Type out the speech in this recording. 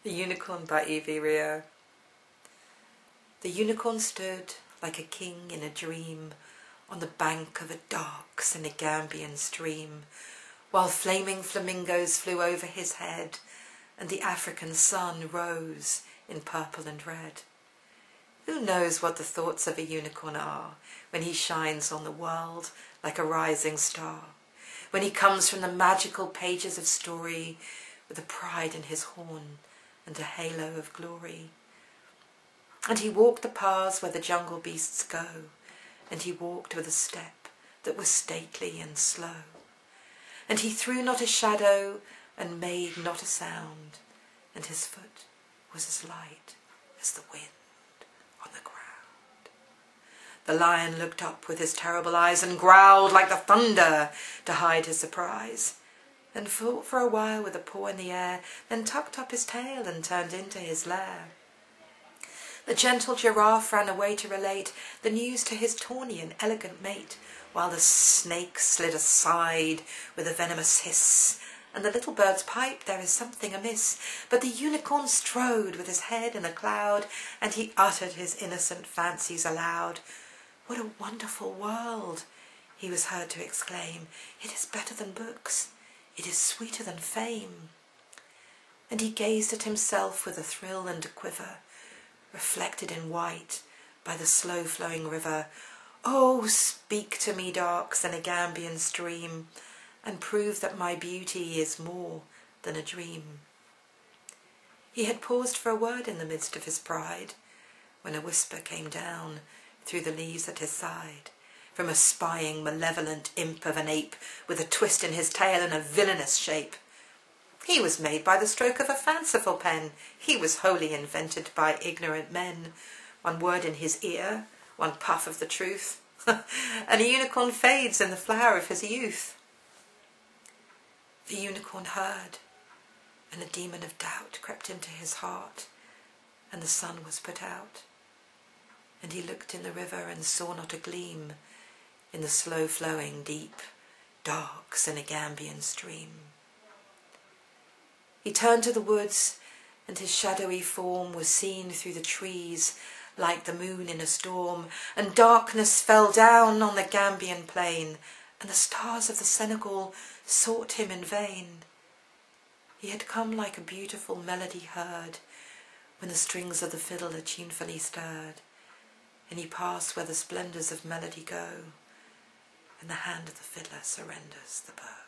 The Unicorn by E V Rieu. The unicorn stood like a king in a dream on the bank of a dark Senegambian stream, while flaming flamingos flew over his head and the African sun rose in purple and red. Who knows what the thoughts of a unicorn are when he shines on the world like a rising star, when he comes from the magical pages of story with a pride in his horn and a halo of glory. And he walked the paths where the jungle beasts go, and he walked with a step that was stately and slow. And he threw not a shadow and made not a sound, and his foot was as light as the wind on the ground. The lion looked up with his terrible eyes and growled like the thunder to hide his surprise, and fought for a while with a paw in the air, then tucked up his tail and turned into his lair. The gentle giraffe ran away to relate the news to his tawny and elegant mate, while the snake slid aside with a venomous hiss, and the little birds piped, "There is something amiss." But the unicorn strode with his head in a cloud, and he uttered his innocent fancies aloud. "What a wonderful world!" he was heard to exclaim. "It is better than books. It is sweeter than fame." And he gazed at himself with a thrill and a quiver, reflected in white by the slow-flowing river. "Oh, speak to me, dark Senegambian stream, and prove that my beauty is more than a dream." He had paused for a word in the midst of his pride, when a whisper came down through the leaves at his side, from a spying, malevolent imp of an ape, with a twist in his tail and a villainous shape. He was made by the stroke of a fanciful pen. He was wholly invented by ignorant men. One word in his ear, one puff of the truth, and a unicorn fades in the flower of his youth. The unicorn heard, and a demon of doubt crept into his heart, and the sun was put out. And he looked in the river and saw not a gleam in the slow-flowing, deep, dark Senegambian stream. He turned to the woods, and his shadowy form was seen through the trees like the moon in a storm, and darkness fell down on the Gambian plain, and the stars of the Senegal sought him in vain. He had come like a beautiful melody heard when the strings of the fiddle are tunefully stirred, and he passed where the splendours of melody go, and the hand of the fiddler surrenders the bow.